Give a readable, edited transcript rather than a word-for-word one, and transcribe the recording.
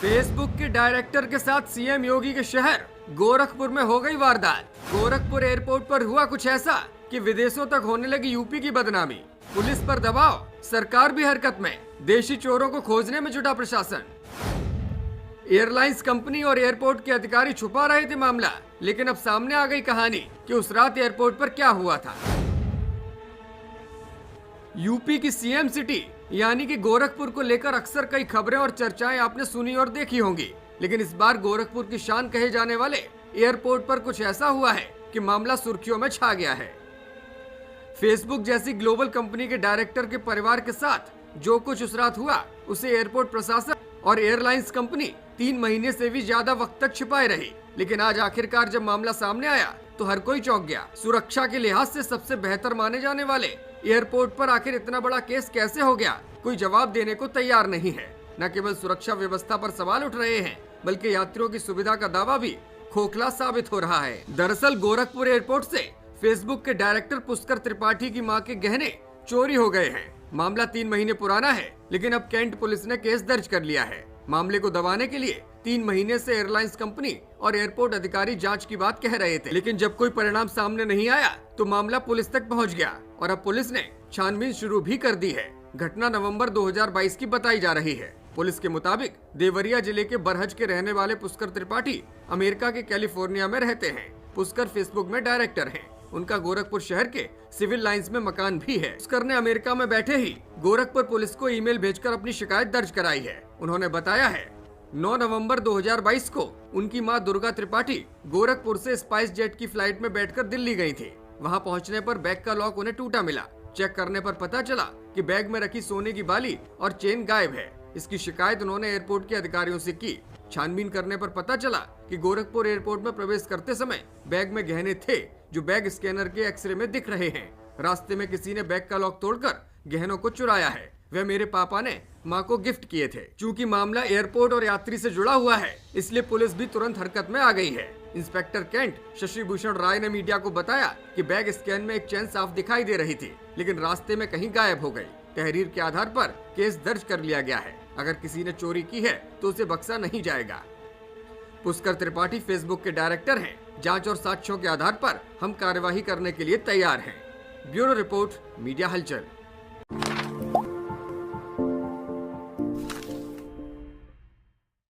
Facebook के director के साथ सीएम योगी के शहर गोरखपुर में हो गई वारदात। गोरखपुर एयरपोर्ट पर हुआ कुछ ऐसा कि विदेशों तक होने लगी यूपी की बदनामी। पुलिस पर दबाव, सरकार भी हरकत में, देशी चोरों को खोजने में जुटा प्रशासन। एयरलाइंस कंपनी और एयरपोर्ट के अधिकारी छुपा रहे थे मामला, लेकिन अब सामने आ गई कहानी कि उस रात एयरपोर्ट पर क्या हुआ था। यूपी की सीएम सिटी यानी कि गोरखपुर को लेकर अक्सर कई खबरें और चर्चाएं आपने सुनी और देखी होंगी, लेकिन इस बार गोरखपुर की शान कहे जाने वाले एयरपोर्ट पर कुछ ऐसा हुआ है कि मामला सुर्खियों में छा गया है। फेसबुक जैसी ग्लोबल कंपनी के डायरेक्टर के परिवार के साथ जो कुछ उस रात हुआ, उसे एयरपोर्ट प्रशासन और एयरलाइंस कंपनी 3 महीने से भी ज्यादा वक्त तक छिपाए रही। लेकिन आज आखिरकार जब मामला सामने आया तो हर कोई चौंक गया। सुरक्षा के लिहाज से सबसे बेहतर माने जाने वाले एयरपोर्ट पर आखिर इतना बड़ा केस कैसे हो गया, कोई जवाब देने को तैयार नहीं है। न केवल सुरक्षा व्यवस्था पर सवाल उठ रहे हैं, बल्कि यात्रियों की सुविधा का दावा भी खोखला साबित हो रहा है। दरअसल गोरखपुर एयरपोर्ट से फेसबुक के डायरेक्टर पुष्कर त्रिपाठी की मां के गहने चोरी हो गए हैं। मामला 3 महीने पुराना है, लेकिन अब कैंट पुलिस ने केस दर्ज कर लिया है। मामले को दबाने के लिए 3 महीने से एयरलाइंस कंपनी और एयरपोर्ट अधिकारी जांच की बात कह रहे थे, लेकिन जब कोई परिणाम सामने नहीं आया तो मामला पुलिस तक पहुंच गया और अब पुलिस ने छानबीन शुरू भी कर दी है। घटना नवंबर 2022 की बताई जा रही है। पुलिस के मुताबिक देवरिया जिले के बरहज के रहने वाले पुष्कर त्रिपाठी अमेरिका के कैलिफोर्निया में रहते हैं। पुष्कर फेसबुक में डायरेक्टर हैं। उनका गोरखपुर शहर के सिविल लाइंस में मकान भी है। पुष्कर ने अमेरिका में बैठे ही गोरखपुर पुलिस को ईमेल भेजकर अपनी शिकायत दर्ज कराई है। उन्होंने बताया है 9 नवंबर 2022 को उनकी मां दुर्गा त्रिपाठी गोरखपुर से स्पाइस जेट की फ्लाइट में बैठकर दिल्ली गई थी। वहां पहुंचने पर बैग का लॉक उन्हें टूटा मिला। चेक करने पर पता चला कि बैग में रखी सोने की बाली और चेन गायब है। इसकी शिकायत उन्होंने एयरपोर्ट के अधिकारियों से की। छानबीन करने पर पता चला कि गोरखपुर एयरपोर्ट में प्रवेश करते समय बैग में गहने थे, जो बैग स्कैनर के एक्सरे में दिख रहे हैं। रास्ते में किसी ने बैग का लॉक तोड़कर गहनों को चुराया है। वह मेरे पापा ने मां को गिफ्ट किए थे। चूंकि मामला एयरपोर्ट और यात्री से जुड़ा हुआ है, इसलिए पुलिस भी तुरंत हरकत में आ गई है। इंस्पेक्टर कैंट शशि भूषण राय ने मीडिया को बताया कि बैग स्कैन में एक चेन साफ दिखाई दे रही थी, लेकिन रास्ते में कहीं गायब हो गई। तहरीर के आधार पर केस दर्ज कर लिया गया है। अगर किसी ने चोरी की है तो उसे बख्शा नहीं जाएगा। पुष्कर त्रिपाठी फेसबुक के डायरेक्टर हैं। जांच और साक्ष्यों के आधार पर हम कार्यवाही करने के लिए तैयार हैं। ब्यूरो रिपोर्ट, मीडिया हलचल।